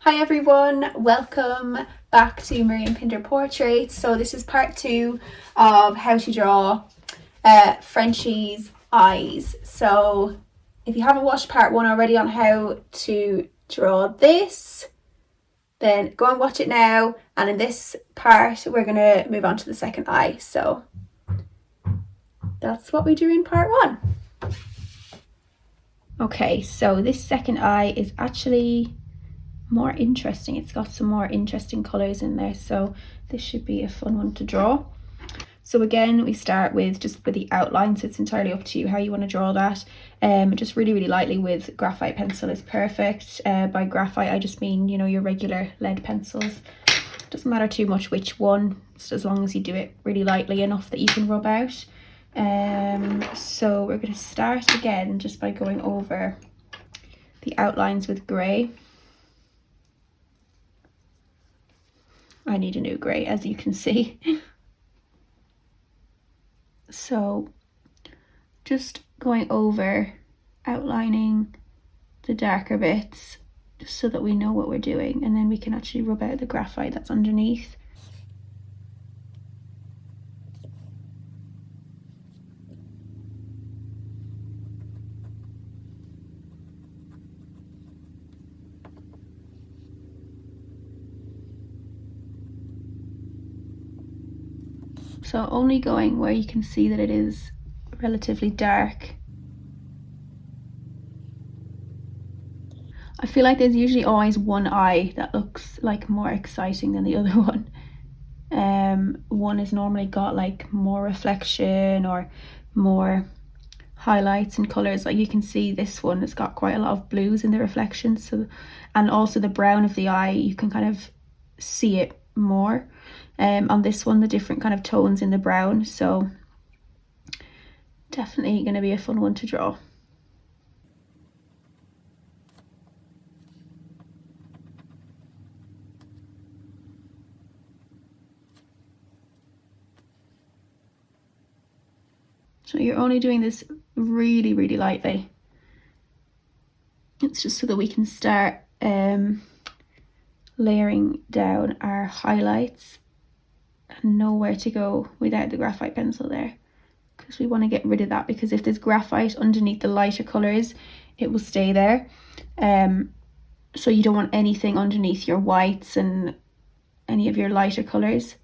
Hi everyone, welcome back to Miriam Pinder Portraits. So this is part 2 of how to draw Frenchie's eyes. So if you haven't watched part 1 already on how to draw this, then go and watch it now. And in this part, we're going to move on to the second eye. So that's what we do in part 1. Okay, so this second eye is actually more interesting. It's got some more interesting colours in there, so this should be a fun one to draw. So again, we start with just with the outline, so it's entirely up to you how you want to draw that. Just really lightly with graphite pencil is perfect. By graphite I just mean, you know, your regular lead pencils. Doesn't matter too much which one, just as long as you do it really lightly enough that you can rub out. So we're going to start again just by going over the outlines with grey. I need a new grey, as you can see. So just going over, outlining the darker bits, just so that we know what we're doing, and then we can actually rub out the graphite that's underneath. So only going where you can see that it is relatively dark. I feel like there's usually always one eye that looks like more exciting than the other one. One is normally got like more reflection or more highlights and colours. Like you can see this one has got quite a lot of blues in the reflections, so, and also the brown of the eye, you can kind of see it more. On this one, the different kind of tones in the brown, so definitely going to be a fun one to draw. So you're only doing this really lightly. It's just so that we can start layering down our highlights and know where to go without the graphite pencil there, because we want to get rid of that, because if there's graphite underneath the lighter colours, it will stay there. So you don't want anything underneath your whites and any of your lighter colours.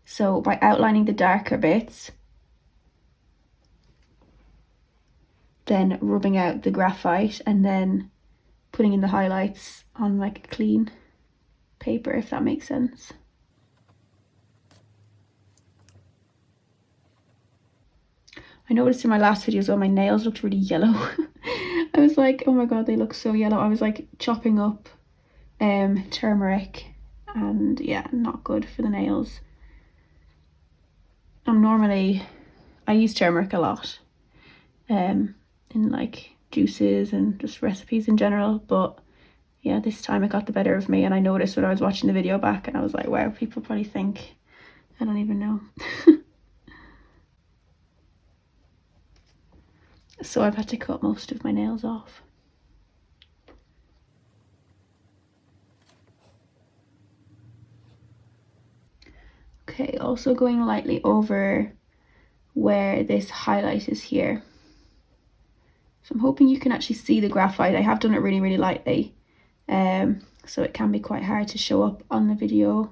So by outlining the darker bits, then rubbing out the graphite, and then putting in the highlights on like a clean paper, if that makes sense. I noticed in my last video as well, my nails looked really yellow. I was like, oh my god, they look so yellow. I was like chopping up turmeric, and yeah, not good for the nails. I use turmeric a lot in like juices and just recipes in general, but yeah, this time it got the better of me, and I noticed when I was watching the video back, and I was like, wow, people probably think I don't even know. So I've had to cut most of my nails off. Okay, also going lightly over where this highlight is here. So I'm hoping you can actually see the graphite. I have done it really lightly, so it can be quite hard to show up on the video,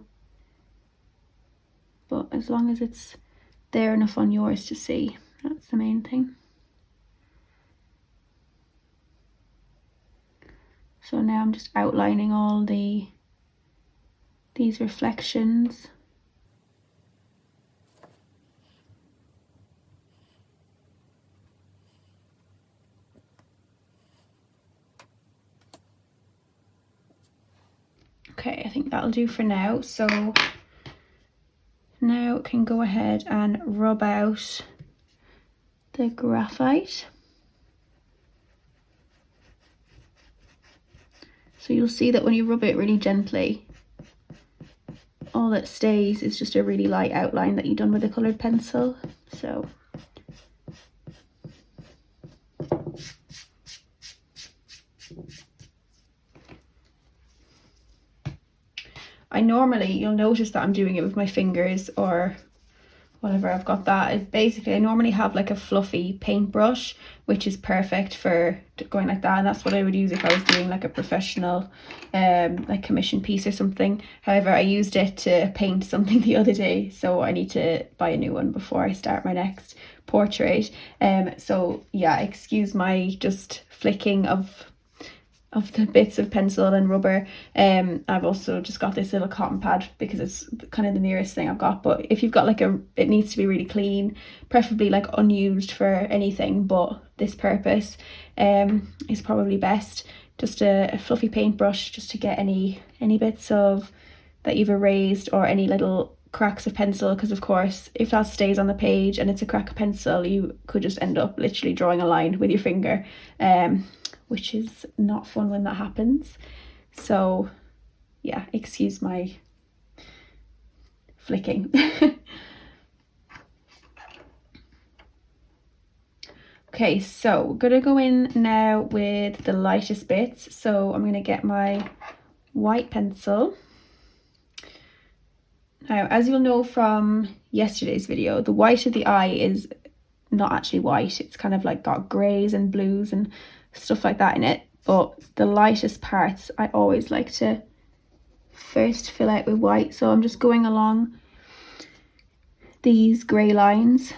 but as long as it's there enough on yours to see, that's the main thing. So now I'm just outlining all these reflections. Okay, I think that'll do for now. So now can go ahead and rub out the graphite. So you'll see that when you rub it really gently, all that stays is just a really light outline that you've done with a coloured pencil. So You'll notice that I'm doing it with my fingers or whatever. I've got that. Basically, I normally have like a fluffy paintbrush, which is perfect for going like that, and that's what I would use if I was doing like a professional like commission piece or something. However, I used it to paint something the other day, so I need to buy a new one before I start my next portrait. So yeah, excuse my just flicking of the bits of pencil and rubber. I've also just got this little cotton pad because it's kind of the nearest thing I've got, but if you've got like it needs to be really clean, preferably like unused for anything but this purpose, is probably best. Just a fluffy paintbrush just to get any bits of that you've erased or any little cracks of pencil, because of course if that stays on the page and it's a crack of pencil, you could just end up literally drawing a line with your finger, which is not fun when that happens. So yeah, excuse my flicking. Okay, so we're gonna go in now with the lightest bits. So I'm gonna get my white pencil. Now, as you'll know from yesterday's video, the white of the eye is not actually white. It's kind of like got greys and blues and stuff like that in it. But the lightest parts I always like to first fill out with white. So I'm just going along these grey lines,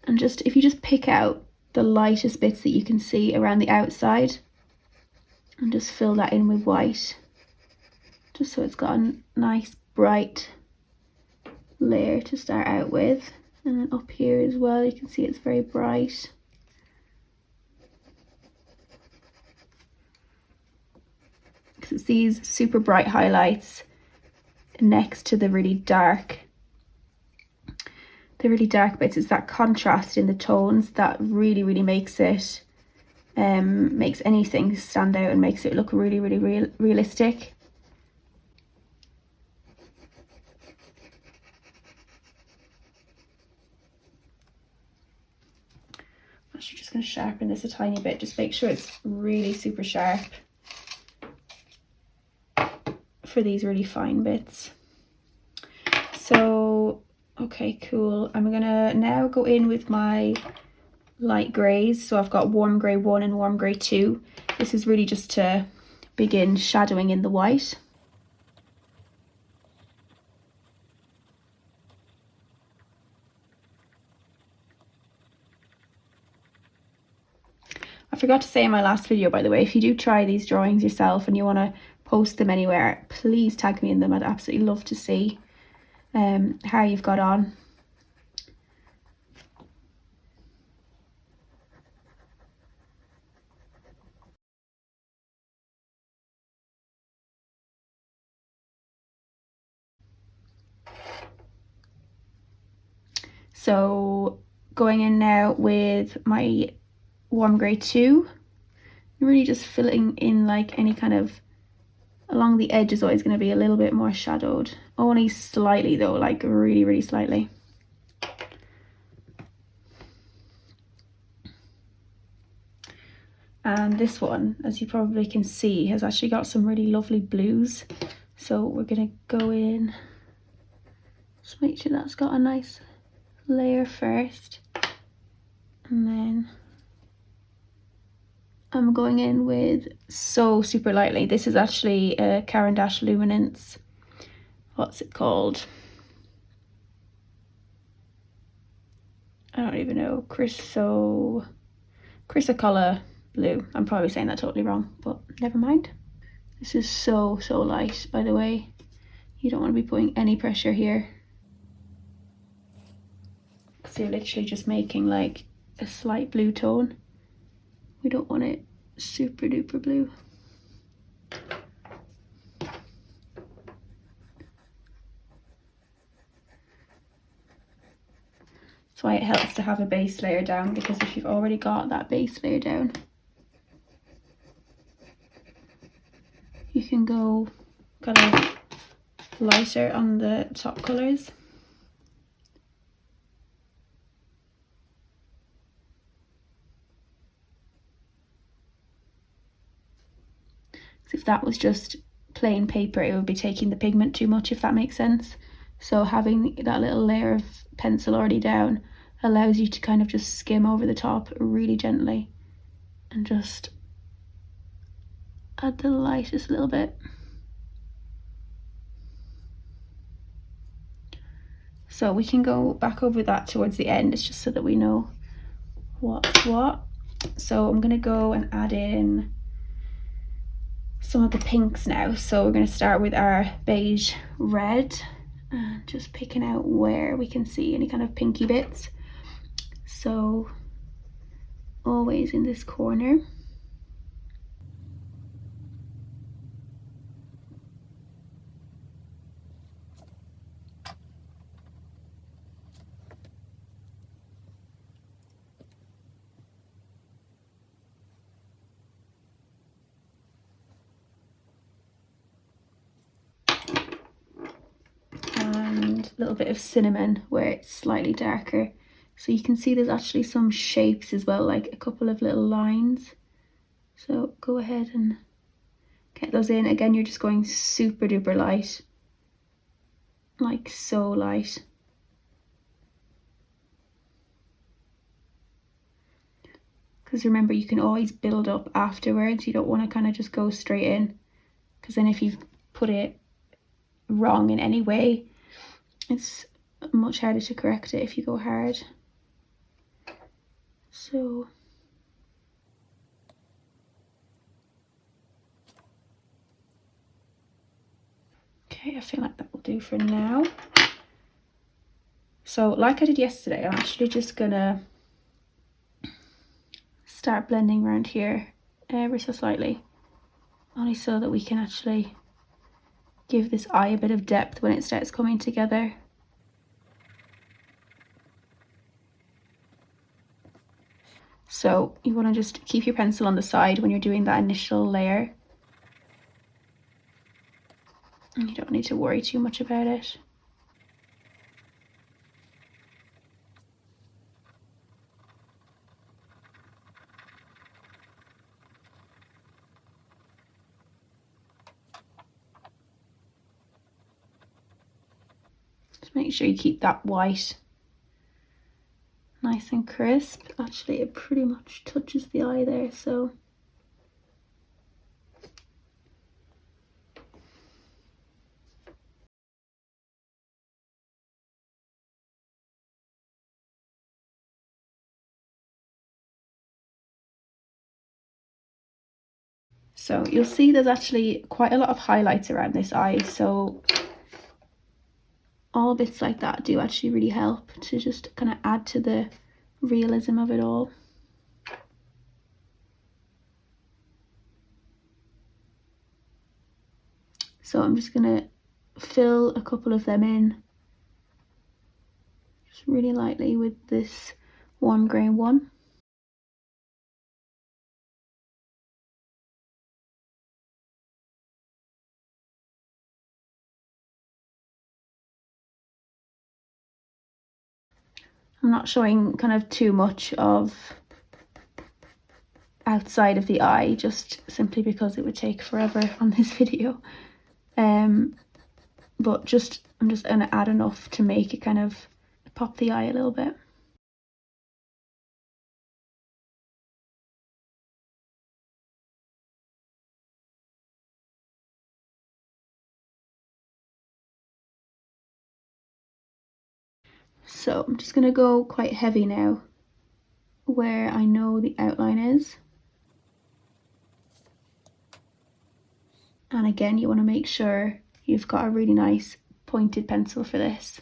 and just if you just pick out the lightest bits that you can see around the outside and just fill that in with white, just so it's got a nice bright layer to start out with. And then up here as well, you can see it's very bright. Because it's these super bright highlights next to the really dark bits. It's that contrast in the tones that really makes it makes anything stand out and makes it look really realistic. I'm actually just going to sharpen this a tiny bit, just make sure it's really super sharp for these really fine bits. So okay, cool. I'm gonna now go in with my light greys. So I've got warm grey 1 and warm grey 2. This is really just to begin shadowing in the white. I forgot to say in my last video, by the way, if you do try these drawings yourself and you want to post them anywhere, please tag me in them. I'd absolutely love to see how you've got on. So going in now with my warm grey 2, really just filling in like any kind of, along the edge is always going to be a little bit more shadowed, only slightly though, like really slightly. And this one, as you probably can see, has actually got some really lovely blues, so we're gonna go in, just make sure that's got a nice layer first, and then I'm going in with so super lightly. This is actually a Caran d'Ache Luminance, what's it called? I don't even know, Chrysocolla blue. I'm probably saying that totally wrong, but never mind. This is so light, by the way. You don't want to be putting any pressure here. So you're literally just making like a slight blue tone. We don't want it super duper blue. That's why it helps to have a base layer down, because if you've already got that base layer down, you can go kind of lighter on the top colours. If that was just plain paper, it would be taking the pigment too much, if that makes sense. So having that little layer of pencil already down allows you to kind of just skim over the top really gently and just add the light just a little bit. So we can go back over that towards the end. It's just so that we know what's what. So I'm going to go and add in some of the pinks now. So we're going to start with our beige red and just picking out where we can see any kind of pinky bits. So always in this corner. And a little bit of cinnamon where it's slightly darker. So you can see there's actually some shapes as well, like a couple of little lines. So go ahead and get those in. Again, you're just going super duper light, like so light. Because remember, you can always build up afterwards. You don't want to kind of just go straight in, because then if you've put it wrong in any way, it's much harder to correct it if you go hard. So okay, I feel like that will do for now. So like I did yesterday, I'm actually just gonna start blending around here ever so slightly, only so that we can actually give this eye a bit of depth when it starts coming together. So you want to just keep your pencil on the side when you're doing that initial layer. And you don't need to worry too much about it. Just make sure you keep that white nice and crisp. Actually, it pretty much touches the eye there, so you'll see there's actually quite a lot of highlights around this eye, so all bits like that do actually really help to just kind of add to the realism of it all. So I'm just gonna fill a couple of them in just really lightly with this warm grain one. I'm not showing kind of too much of outside of the eye, just simply because it would take forever on this video. But I'm just gonna add enough to make it kind of pop the eye a little bit. So I'm just gonna go quite heavy now where I know the outline is. And again, you want to make sure you've got a really nice pointed pencil for this.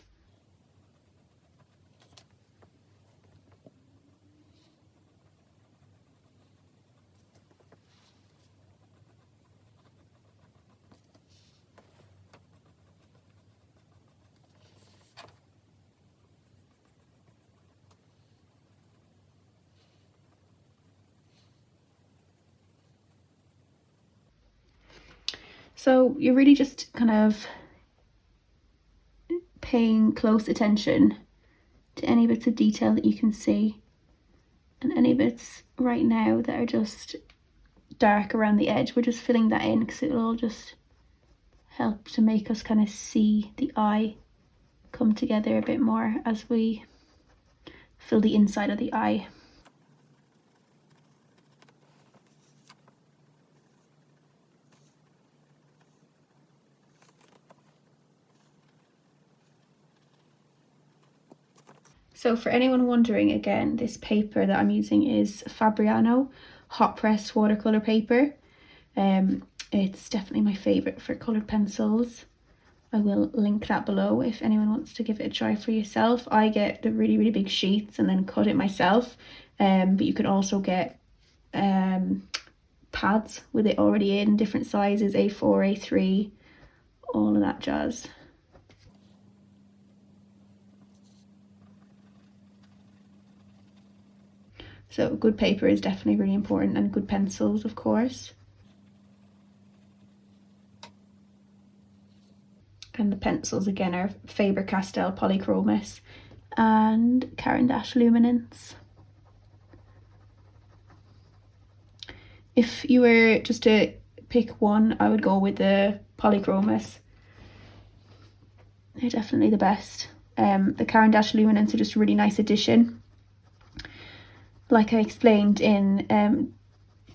So you're really just kind of paying close attention to any bits of detail that you can see, and any bits right now that are just dark around the edge, we're just filling that in because it will just help to make us kind of see the eye come together a bit more as we fill the inside of the eye. So for anyone wondering, again, this paper that I'm using is Fabriano hot press watercolor paper. It's definitely my favorite for colored pencils. I will link that below if anyone wants to give it a try for yourself. I get the really, really big sheets and then cut it myself. But you can also get pads with it already in different sizes, A4, A3, all of that jazz. So good paper is definitely really important, and good pencils, of course. And the pencils again are Faber-Castell Polychromos and Caran d'Ache Luminance. If you were just to pick one, I would go with the Polychromos. They're definitely the best. The Caran d'Ache Luminance are just a really nice addition. Like I explained in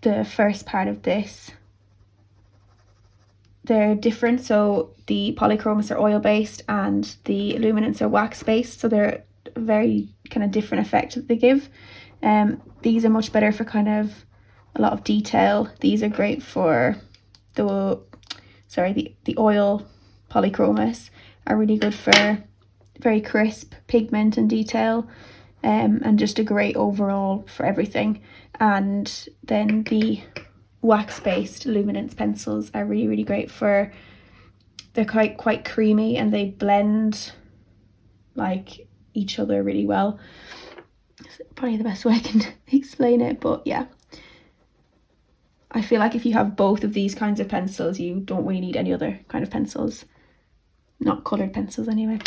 the first part of this, they're different. So the Polychromos are oil-based and the Luminance are wax-based. So they're a very kind of different effect that they give. These are much better for kind of a lot of detail. These are great for the oil Polychromos are really good for very crisp pigment and detail. And just a great overall for everything. And then the wax-based Luminance pencils are really, really great for, they're quite creamy and they blend like each other really well. It's probably the best way I can explain it, but yeah. I feel like if you have both of these kinds of pencils, you don't really need any other kind of pencils. Not coloured pencils anyway.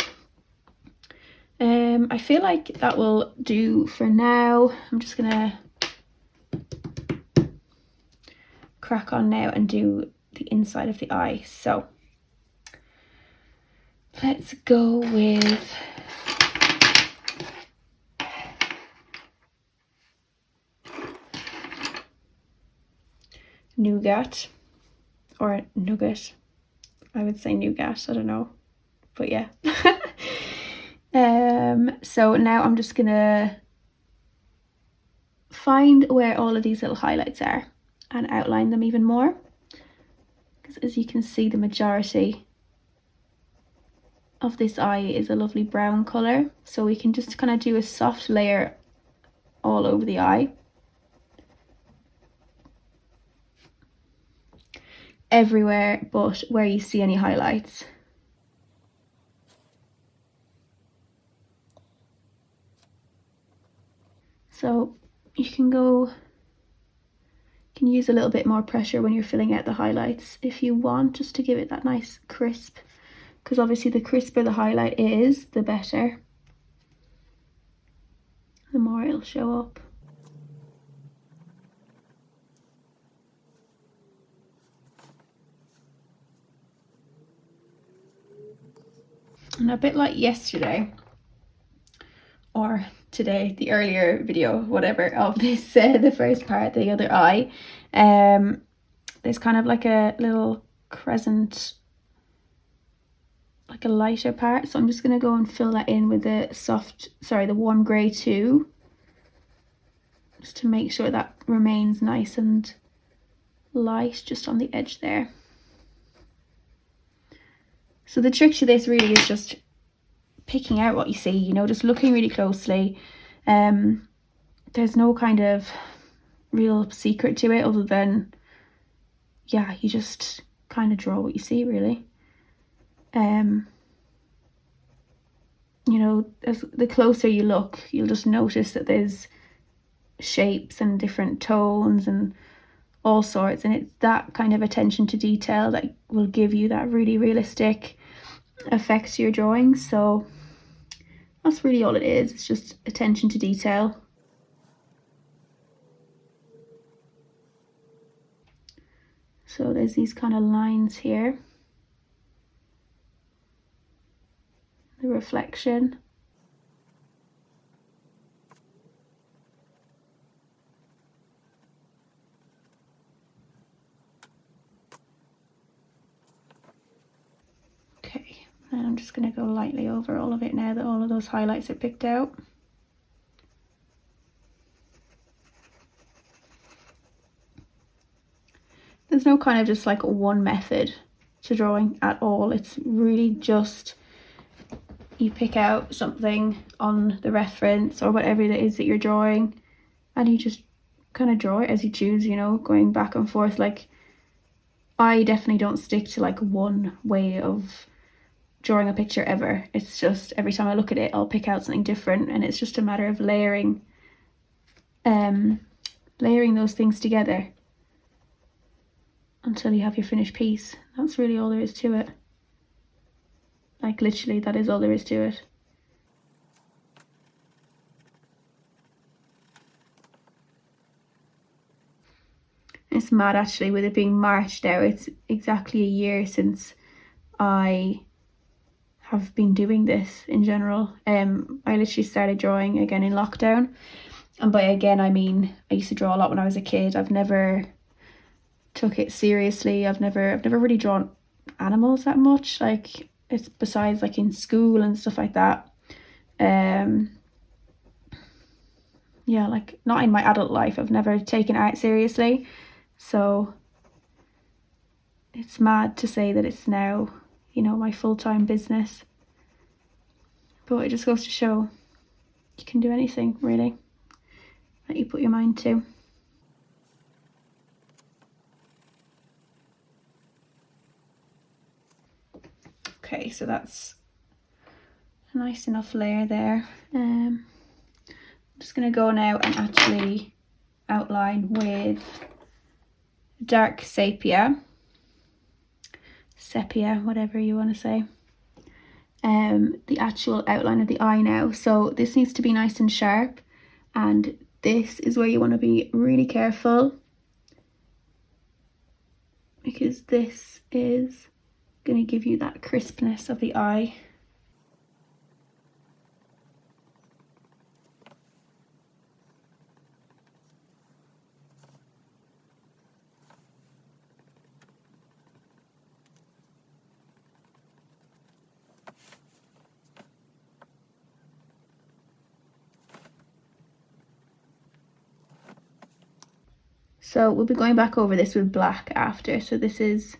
I feel like that will do for now. I'm just gonna crack on now and do the inside of the eye. So let's go with Nougat or Nugget. I would say Nougat, I don't know, but yeah. So now I'm just gonna find where all of these little highlights are and outline them even more, because as you can see, the majority of this eye is a lovely brown colour, so we can just kind of do a soft layer all over the eye. Everywhere but where you see any highlights. So you can use a little bit more pressure when you're filling out the highlights if you want, just to give it that nice crisp, because obviously the crisper the highlight is, the better, the more it'll show up. And a bit like yesterday, or today, the earlier video, whatever, of this, the first part, the other eye, there's kind of like a little crescent, like a lighter part. So I'm just going to go and fill that in with the warm grey too, just to make sure that remains nice and light just on the edge there. So the trick to this really is just picking out what you see, you know, just looking really closely. There's no kind of real secret to it other than, yeah, you just kind of draw what you see, really. You know, as the closer you look, you'll just notice that there's shapes and different tones and all sorts, and it's that kind of attention to detail that will give you that really realistic effect to your drawing. So that's really all it is. It's just attention to detail. So there's these kind of lines here, the reflection. Okay, and I'm just going to go lightly over all of it now that all of those highlights are picked out. There's no kind of just like one method to drawing at all. It's really just you pick out something on the reference or whatever it is that you're drawing, and you just kind of draw it as you choose, you know, going back and forth. Like, I definitely don't stick to like one way of drawing a picture ever. It's just every time I look at it, I'll pick out something different, and it's just a matter of layering those things together until you have your finished piece. That's really all there is to it. Like, literally, that is all there is to it. It's mad actually, with it being March now, it's exactly a year since I have been doing this in general. I literally started drawing again in lockdown, and by again I mean I used to draw a lot when I was a kid. I've never took it seriously. I've never really drawn animals that much, like, it's besides like in school and stuff like that. Yeah, like not in my adult life. I've never taken art seriously, so it's mad to say that it's now, you know, my full-time business. But it just goes to show you can do anything really that you put your mind to. Okay, so that's a nice enough layer there. I'm just going to go now and actually outline with dark sepia, whatever you want to say, the actual outline of the eye now. So this needs to be nice and sharp, and this is where you want to be really careful, because this is going to give you that crispness of the eye. So we'll be going back over this with black after, so this is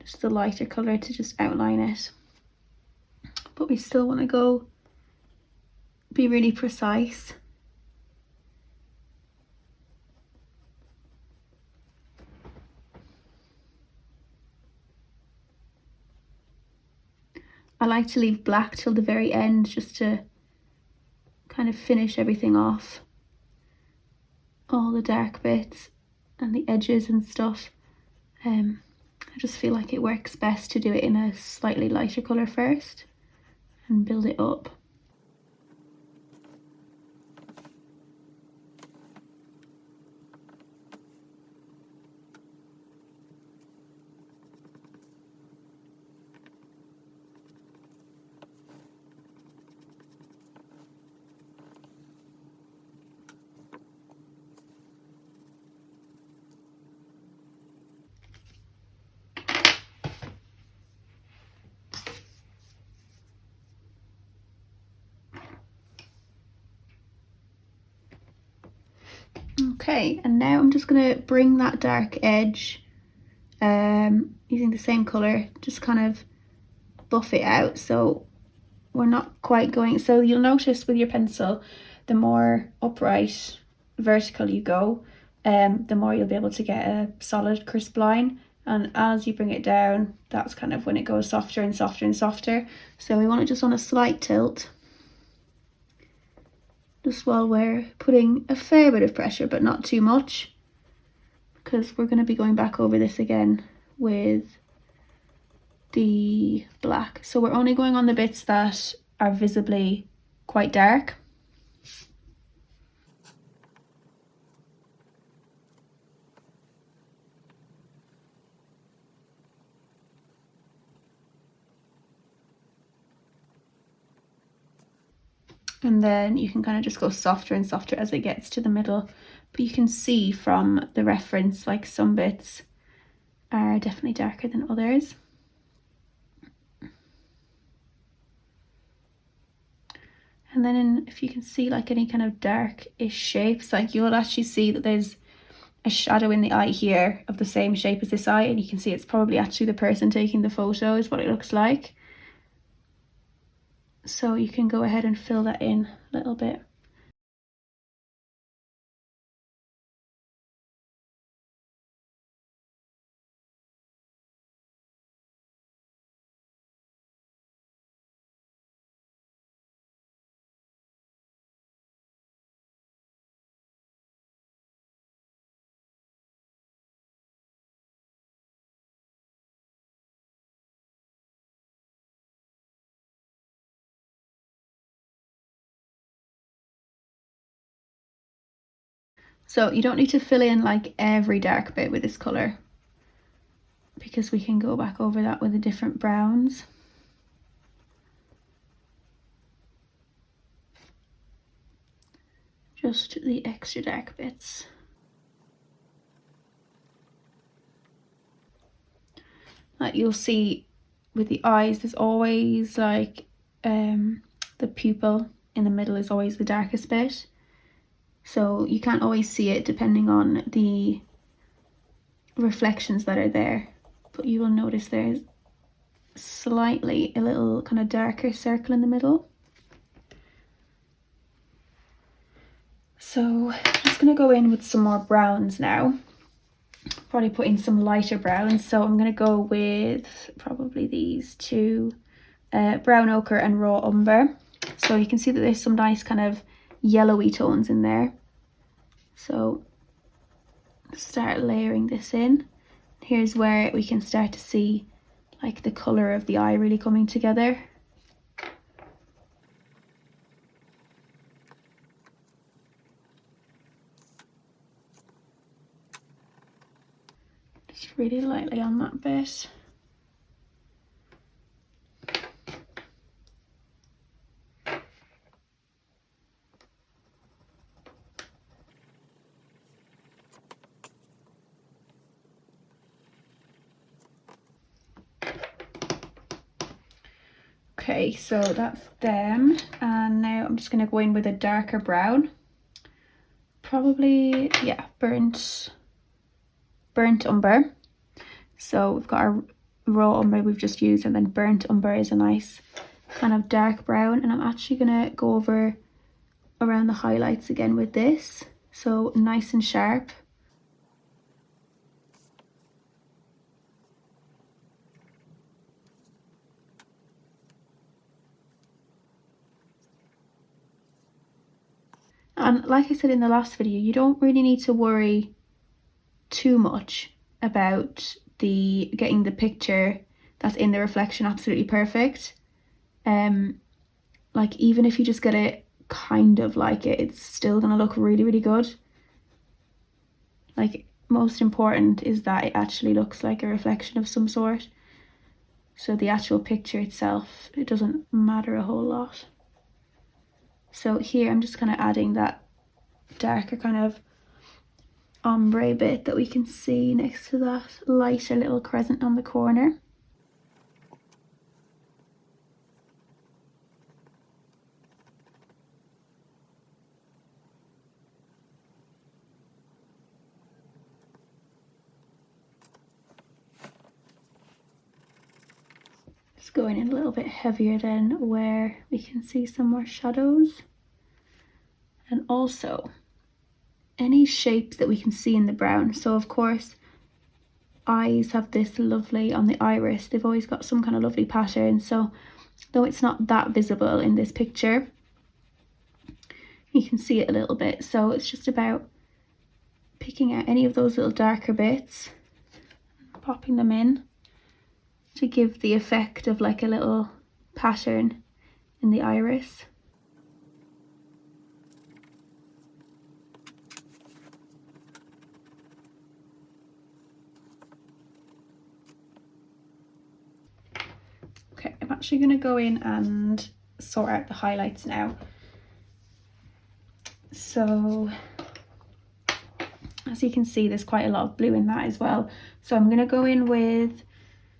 just the lighter colour to just outline it. But we still want to be really precise. I like to leave black till the very end just to kind of finish everything off, all the dark bits and the edges and stuff. I just feel like it works best to do it in a slightly lighter colour first and build it up. Okay, and now I'm just going to bring that dark edge, using the same colour, just kind of buff it out so we're not quite going. So you'll notice with your pencil, the more upright, vertical you go, the more you'll be able to get a solid crisp line, and as you bring it down, that's kind of when it goes softer and softer and softer. So we want it just on a slight tilt, just while we're putting a fair bit of pressure, but not too much, because we're going to be going back over this again with the black. So we're only going on the bits that are visibly quite dark. And then you can kind of just go softer and softer as it gets to the middle. But you can see from the reference, like some bits are definitely darker than others. And then if you can see like any kind of dark-ish shapes, like you'll actually see that there's a shadow in the eye here of the same shape as this eye, and you can see it's probably actually the person taking the photo is what it looks like. So you can go ahead and fill that in a little bit. So you don't need to fill in like every dark bit with this colour, because we can go back over that with the different browns. Just the extra dark bits. Like you'll see with the eyes, there's always like the pupil in the middle is always the darkest bit. So you can't always see it depending on the reflections that are there. But you will notice there's slightly a little kind of darker circle in the middle. So I'm just going to go in with some more browns now. Probably put in some lighter browns. So I'm going to go with probably these two, brown ochre and raw umber. So you can see that there's some nice kind of yellowy tones in there. So start layering this in. Here's where we can start to see like the colour of the eye really coming together. Just really lightly on that bit. Okay, so that's them, and now I'm just going to go in with a darker brown. Probably, yeah, burnt umber. So we've got our raw umber we've just used, and then burnt umber is a nice kind of dark brown, and I'm actually going to go over around the highlights again with this, so nice and sharp. And like I said in the last video, you don't really need to worry too much about getting the picture that's in the reflection absolutely perfect. Like even if you just get it kind of like it, it's still gonna look really, really good. Like most important is that it actually looks like a reflection of some sort. So the actual picture itself, it doesn't matter a whole lot. So here I'm just kind of adding that darker kind of ombre bit that we can see next to that lighter little crescent on the corner. Just going in a little bit heavier then where we can see some more shadows. And also any shapes that we can see in the brown. So of course eyes have this lovely, on the iris, they've always got some kind of lovely pattern. So though it's not that visible in this picture, you can see it a little bit. So it's just about picking out any of those little darker bits, popping them in to give the effect of like a little pattern in the iris. Okay, I'm actually going to go in and sort out the highlights now. So as you can see, there's quite a lot of blue in that as well. So I'm going to go in with,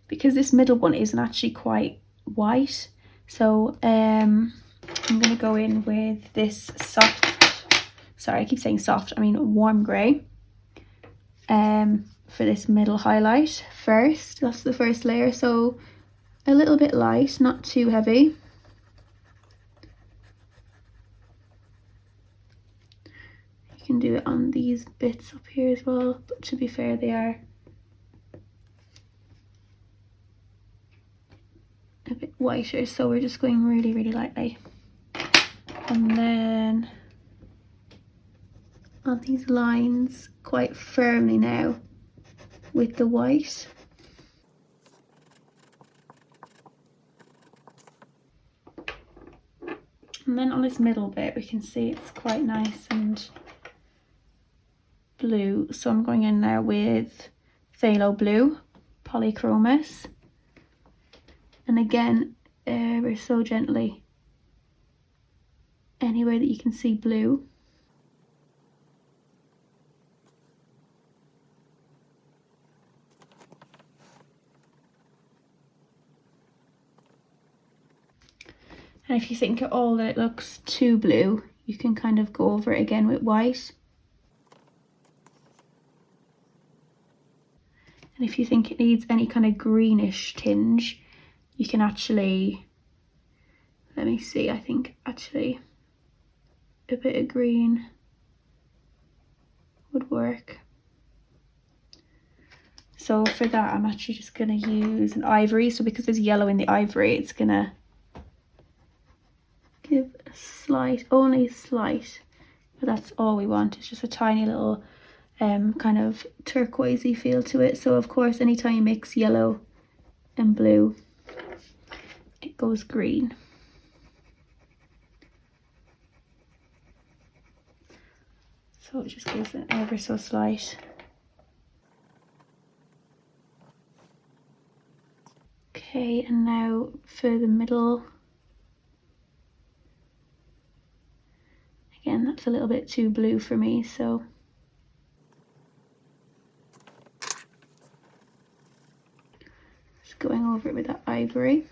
because this middle one isn't actually quite white, so I'm going to go in with this soft, sorry I keep saying soft, I mean warm grey, for this middle highlight first. That's the first layer, so a little bit light, not too heavy. You can do it on these bits up here as well, but to be fair they are a bit whiter, so we're just going really, really lightly. And then on these lines quite firmly now with the white. And then on this middle bit we can see it's quite nice and blue, so I'm going in now with phthalo blue, polychromos, and again ever so gently anywhere that you can see blue. And if you think at all that it looks too blue, you can kind of go over it again with white. And if you think it needs any kind of greenish tinge, you can actually, let me see, I think actually a bit of green would work. So for that I'm actually just going to use an ivory, so because there's yellow in the ivory it's going to give a slight, only slight, but that's all we want. It's just a tiny little kind of turquoisey feel to it. So of course anytime you mix yellow and blue it goes green. So it just gives an ever so slight. Okay, and now for the middle, again that's a little bit too blue for me, so just going over it with that ivory.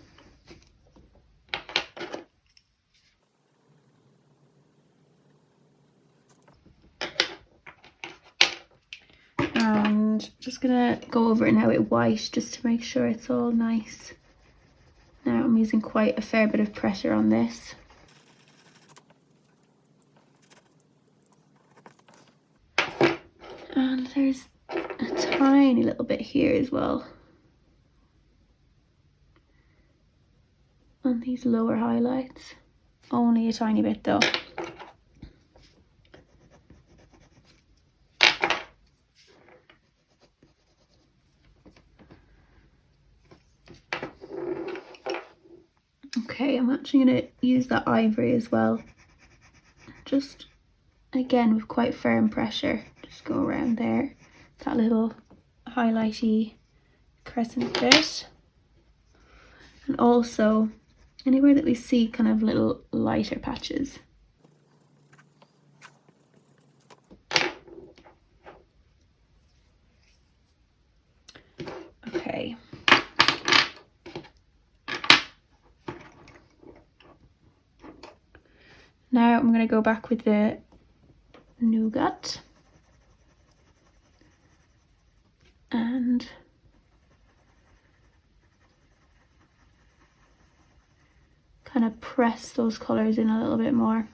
And just gonna go over it now with white just to make sure it's all nice. Now I'm using quite a fair bit of pressure on this. And there's a tiny little bit here as well on these lower highlights. Only a tiny bit though. Okay, I'm actually going to use that ivory as well. Just again with quite firm pressure. Just go around there. That little highlighty crescent bit. And also anywhere that we see kind of little lighter patches. Okay. Now I'm going to go back with the nougat and kind of press those colours in a little bit more.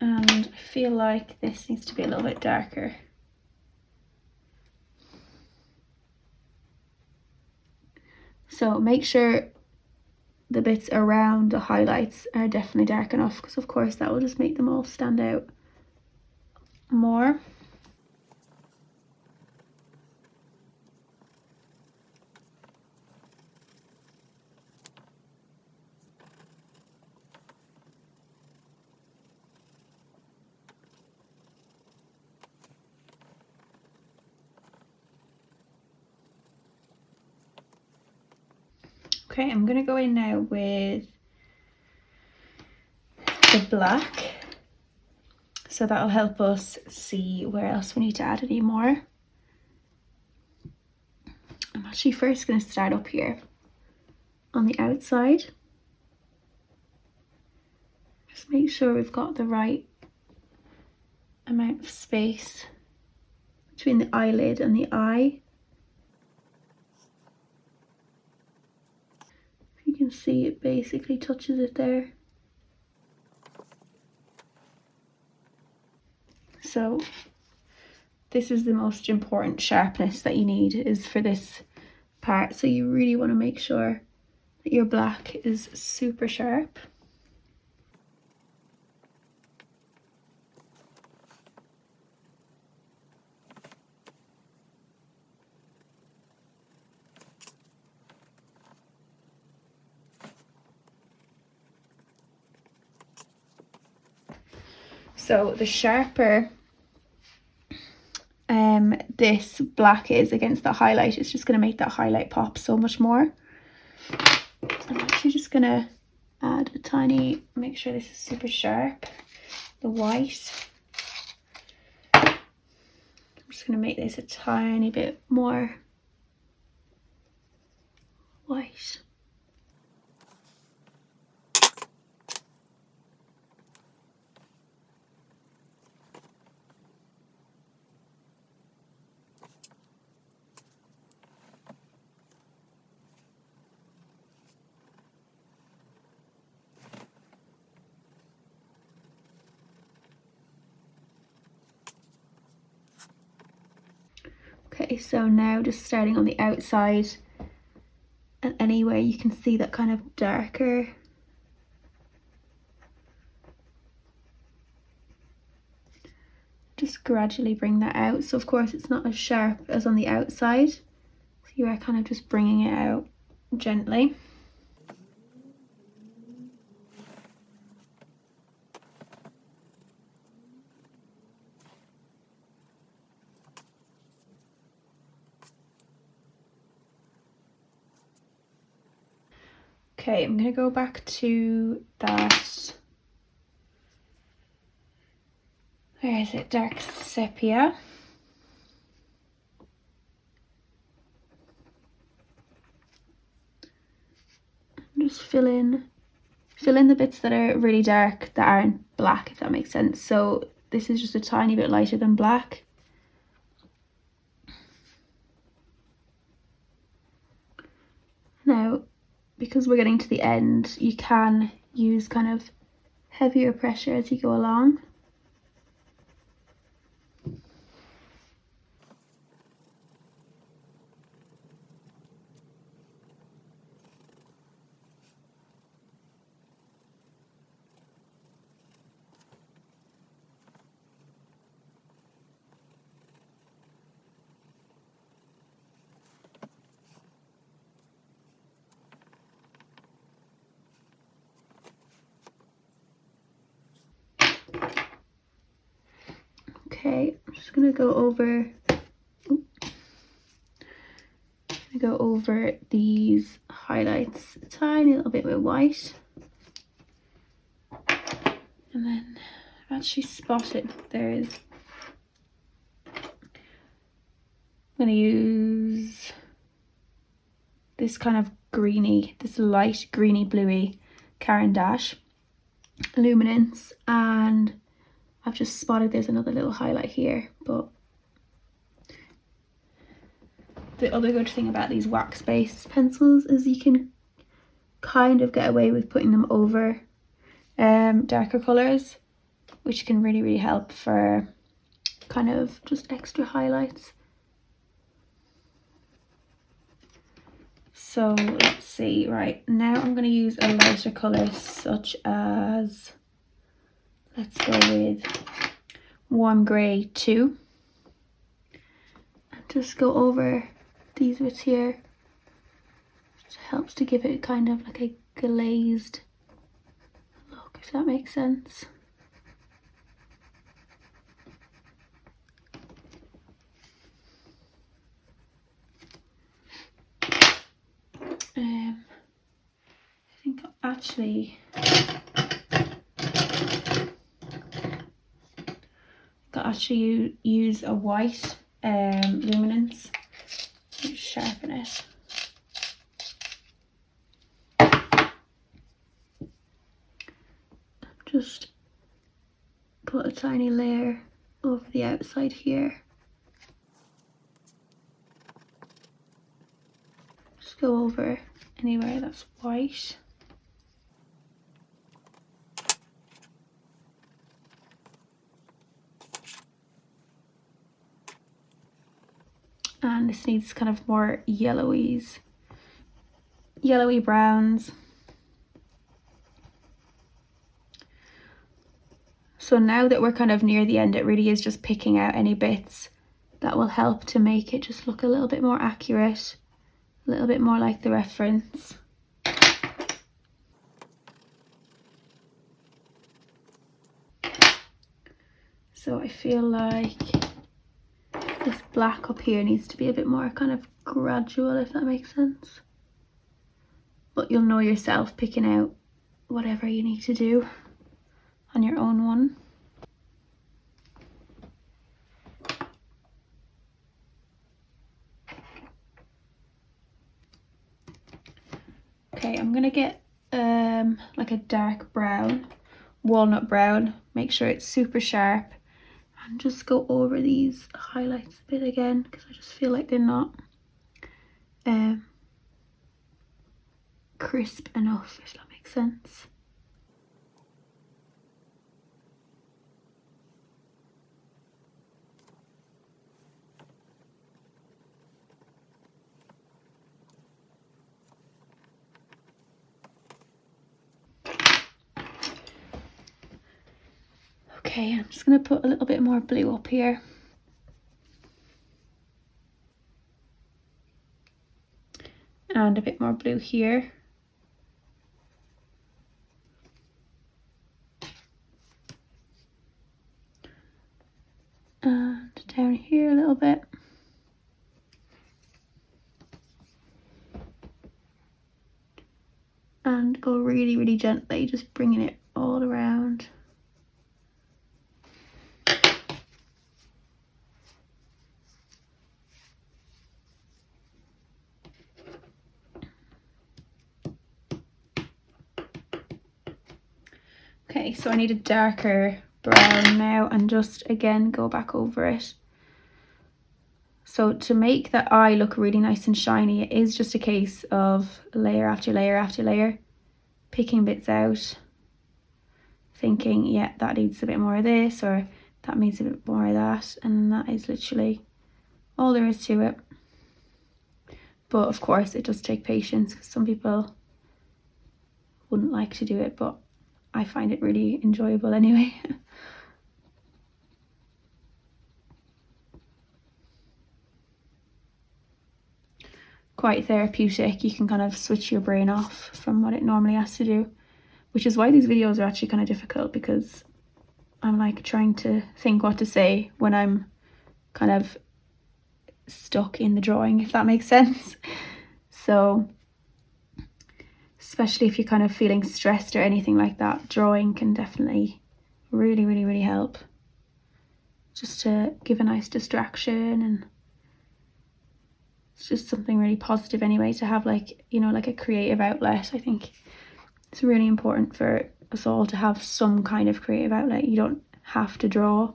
And I feel like this needs to be a little bit darker. So make sure the bits around the highlights are definitely dark enough, because of course that will just make them all stand out more. Okay, I'm going to go in now with the black. So that'll help us see where else we need to add any more. I'm actually first going to start up here on the outside. Just make sure we've got the right amount of space between the eyelid and the eye. You can see it basically touches it there. So this is the most important sharpness that you need, is for this part. So you really want to make sure that your black is super sharp. So the sharper this black is against the highlight, it's just going to make that highlight pop so much more. I'm actually just going to add a tiny, make sure this is super sharp, the white. I'm just going to make this a tiny bit more white. Okay, so now just starting on the outside, and anywhere you can see that kind of darker just gradually bring that out. So of course it's not as sharp as on the outside, so you are kind of just bringing it out gently. Okay, I'm going to go back to that, where is it, dark sepia. Just fill in the bits that are really dark, that aren't black, if that makes sense. So this is just a tiny bit lighter than black. Now, because we're getting to the end, you can use kind of heavier pressure as you go along. Okay, I'm just gonna go over these highlights a tiny little bit with white, and then I've actually spotted I'm gonna use this kind of greeny, this light greeny bluey Caran d'Ache luminance, and I've just spotted there's another little highlight here. But the other good thing about these wax-based pencils is you can kind of get away with putting them over darker colours, which can really help for kind of just extra highlights. So let's see, right, now I'm going to use a lighter colour such as, let's go with Warm Grey 2, and just go over these bits here. It helps to give it kind of like a glazed look, if that makes sense. actually use a white luminance to sharpen it. Just put a tiny layer over the outside here. Just go over anywhere that's white. And this needs kind of more yellowy browns. So now that we're kind of near the end, it really is just picking out any bits that will help to make it just look a little bit more accurate, a little bit more like the reference. So I feel like this black up here needs to be a bit more kind of gradual, if that makes sense. But you'll know yourself picking out whatever you need to do on your own one. Okay, I'm gonna get like a dark brown, walnut brown, make sure it's super sharp, and just go over these highlights a bit again because I just feel like they're not crisp enough, if that makes sense. Okay, I'm just going to put a little bit more blue up here. And a bit more blue here. And down here a little bit. And go really, really gently, just bringing it all around. Okay, so I need a darker brown now, and just again go back over it. So to make that eye look really nice and shiny, it is just a case of layer after layer after layer, picking bits out, thinking, yeah, that needs a bit more of this, or that needs a bit more of that, and that is literally all there is to it. But of course it does take patience, because some people wouldn't like to do it, but I find it really enjoyable anyway. Quite therapeutic. You can kind of switch your brain off from what it normally has to do, which is why these videos are actually kind of difficult, because I'm like trying to think what to say when I'm kind of stuck in the drawing, if that makes sense. So especially if you're kind of feeling stressed or anything like that, drawing can definitely really, really, really help, just to give a nice distraction. And it's just something really positive anyway, to have, like, you know, like a creative outlet. I think it's really important for us all to have some kind of creative outlet. You don't have to draw.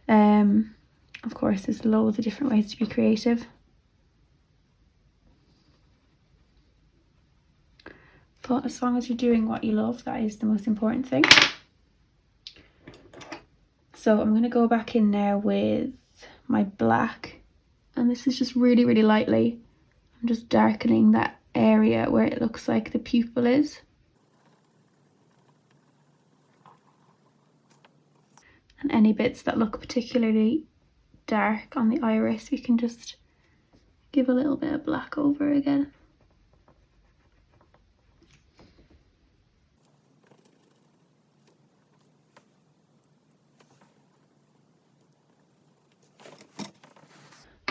Of course, there's loads of different ways to be creative. But as long as you're doing what you love, that is the most important thing. So I'm going to go back in now with my black, and this is just really, really lightly. I'm just darkening that area where it looks like the pupil is. And any bits that look particularly dark on the iris, we can just give a little bit of black over again.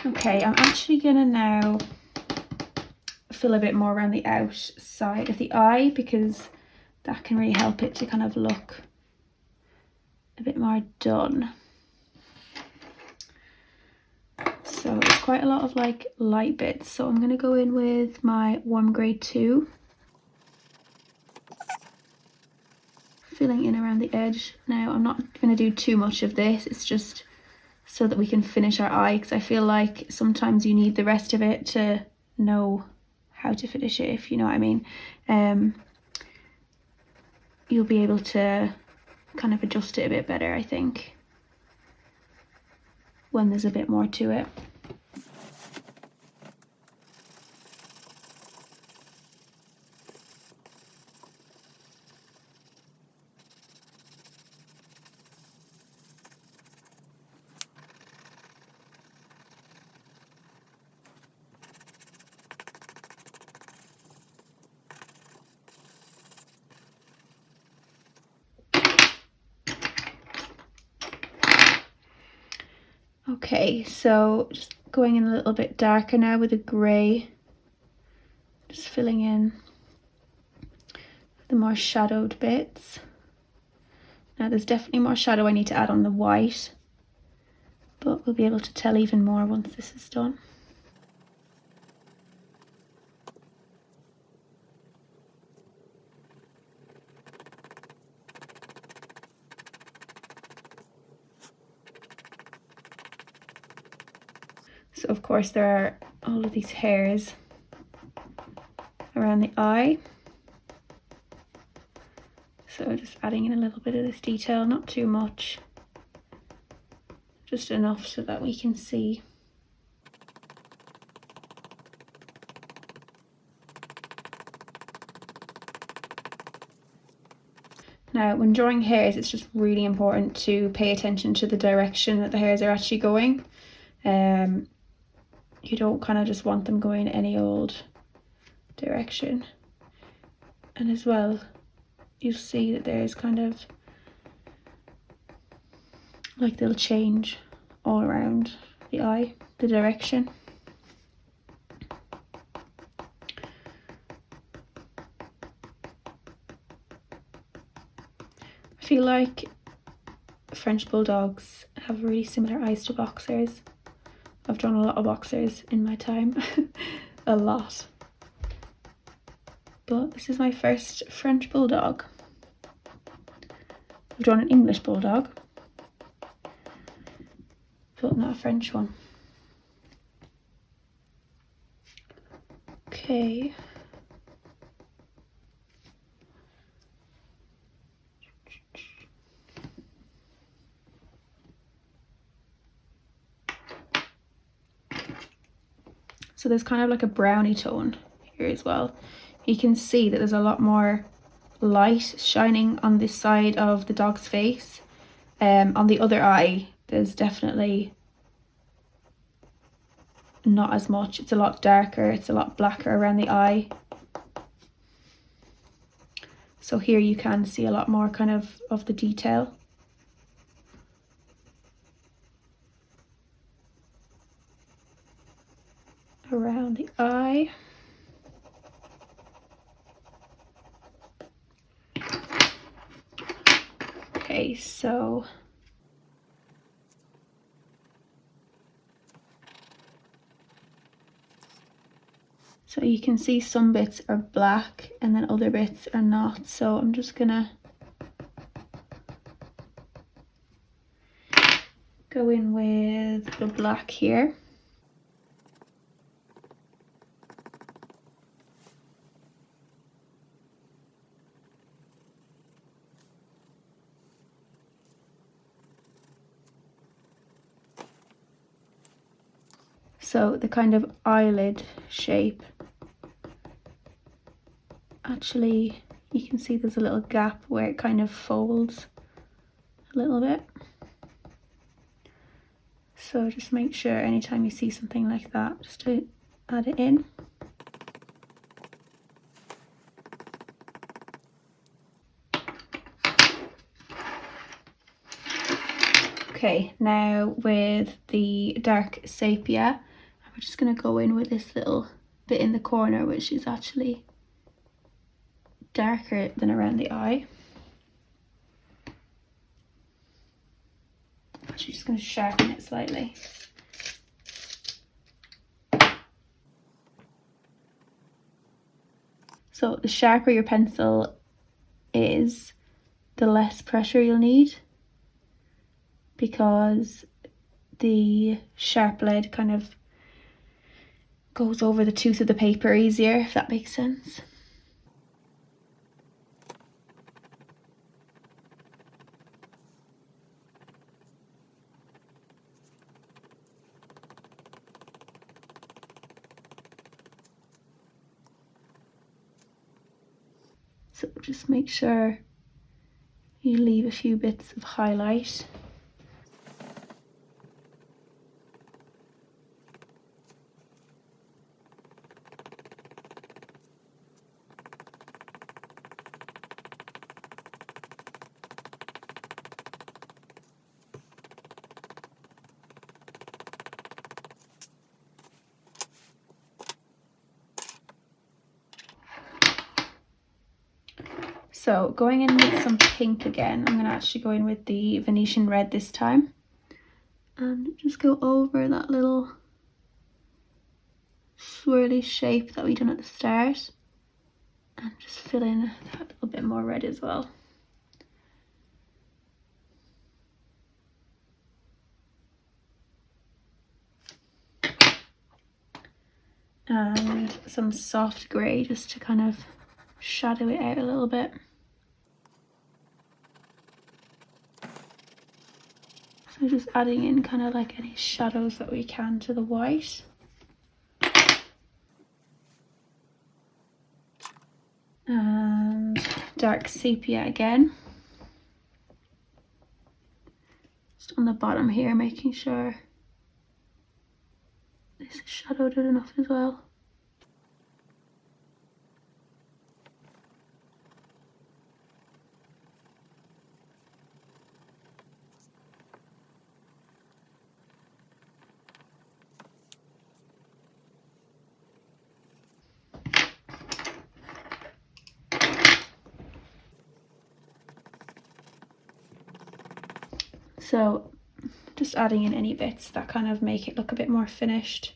Okay, I'm actually gonna now fill a bit more around the outside of the eye, because that can really help it to kind of look a bit more done. So it's quite a lot of like light bits. So I'm going to go in with my warm grey 2. Filling in around the edge. Now I'm not going to do too much of this. It's just so that we can finish our eye, because I feel like sometimes you need the rest of it to know how to finish it, if you know what I mean. You'll be able to kind of adjust it a bit better, I think, when there's a bit more to it. Okay, so just going in a little bit darker now with a grey, just filling in the more shadowed bits. Now there's definitely more shadow I need to add on the white, but we'll be able to tell even more once this is done. So of course there are all of these hairs around the eye. So just adding in a little bit of this detail, not too much, just enough so that we can see. Now, when drawing hairs, it's just really important to pay attention to the direction that the hairs are actually going. You don't kind of just want them going any old direction. And as well, you'll see that there's kind of like they'll change all around the eye, the direction. I feel like French Bulldogs have really similar eyes to boxers. I've drawn a lot of boxers in my time, a lot. But this is my first French Bulldog. I've drawn an English Bulldog, but not a French one. Okay. So there's kind of like a brownie tone here as well. You can see that there's a lot more light shining on this side of the dog's face. On the other eye, there's definitely not as much. It's a lot darker, it's a lot blacker around the eye. So here you can see a lot more kind of the detail. Around the eye. Okay, so you can see some bits are black and then other bits are not. So I'm just gonna go in with the black here. So the kind of eyelid shape, actually you can see there's a little gap where it kind of folds a little bit. So just make sure anytime you see something like that, just to add it in. Okay, now with the dark sepia, we're just going to go in with this little bit in the corner, which is actually darker than around the eye. Actually, just going to sharpen it slightly. So the sharper your pencil is, the less pressure you'll need, because the sharp lead kind of goes over the tooth of the paper easier, if that makes sense. So just make sure you leave a few bits of highlight. So going in with some pink again, I'm going to actually go in with the Venetian red this time. And just go over that little swirly shape that we done at the start. And just fill in that little bit more red as well. And some soft grey just to kind of shadow it out a little bit. So just adding in kind of like any shadows that we can to the white. And dark sepia again. Just on the bottom here, making sure this is shadowed enough as well. So just adding in any bits that kind of make it look a bit more finished.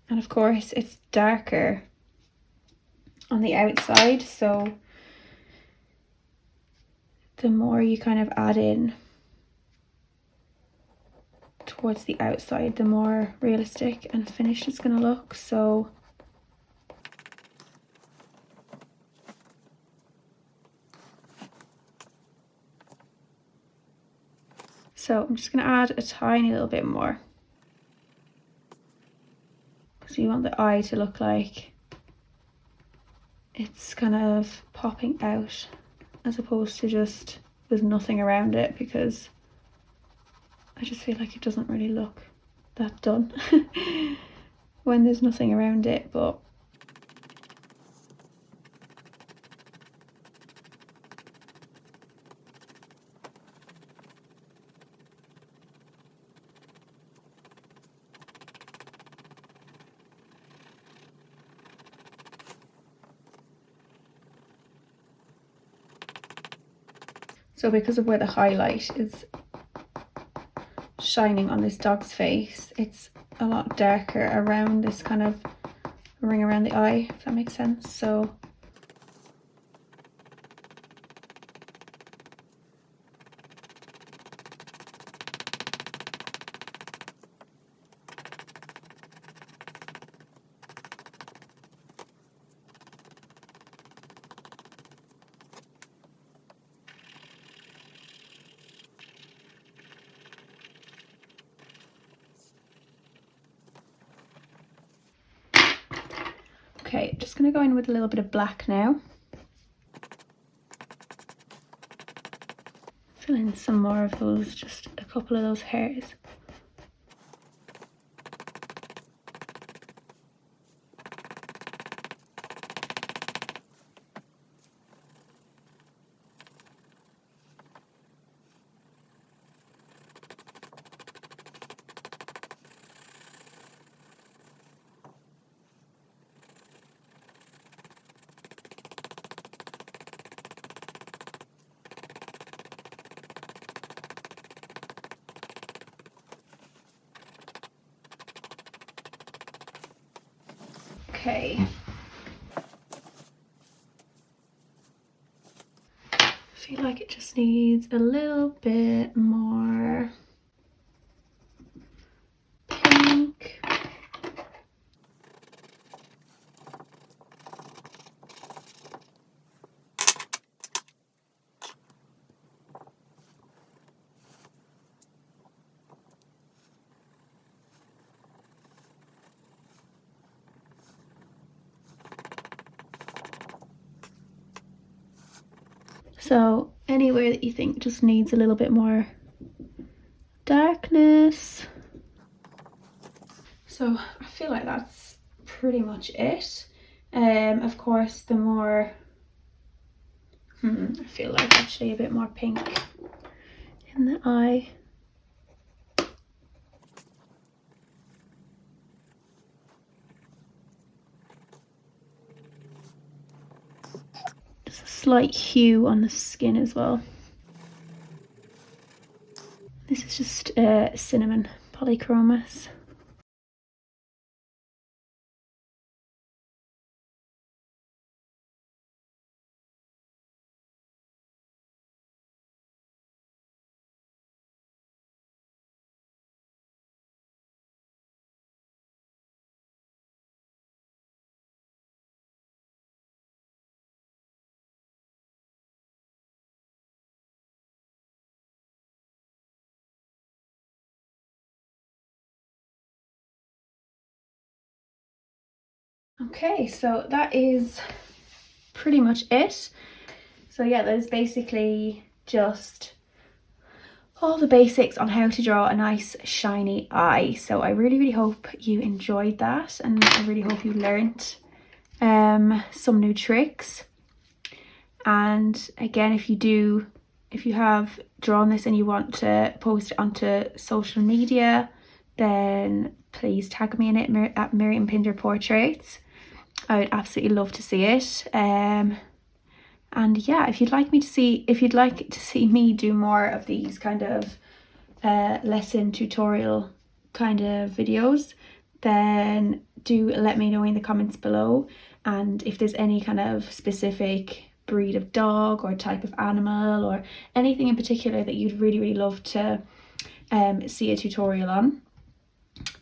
And of course it's darker on the outside, so the more you kind of add in towards the outside, the more realistic and finished it's going to look. So I'm just going to add a tiny little bit more, because you want the eye to look like it's kind of popping out as opposed to just with nothing around it, because I just feel like it doesn't really look that done when there's nothing around it. But so because of where the highlight is shining on this dog's face, it's a lot darker around this kind of ring around the eye, if that makes sense. So okay, just going to go in with a little bit of black now. Fill in some more of those, just a couple of those hairs. Okay. I feel like it just needs a little bit more pink. So anywhere that you think just needs a little bit more darkness. So I feel like that's pretty much it. Of course, the more, I feel like actually a bit more pink in the eye. Just a slight hue on the skin as well. This is just cinnamon polychromas. Okay, so that is pretty much it. So yeah, there's basically just all the basics on how to draw a nice shiny eye. So I really hope you enjoyed that, and I really hope you learned some new tricks. And again, if you have drawn this and you want to post it onto social media, then please tag me in it at Miriam Pinder Portraits. I would absolutely love to see it. And yeah, if you'd like to see me do more of these kind of lesson tutorial kind of videos, then do let me know in the comments below. And if there's any kind of specific breed of dog or type of animal or anything in particular that you'd really love to see a tutorial on,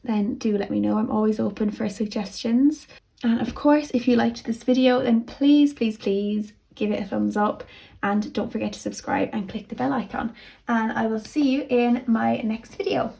then do let me know. I'm always open for suggestions. And of course, if you liked this video, then please give it a thumbs up, and don't forget to subscribe and click the bell icon. And I will see you in my next video.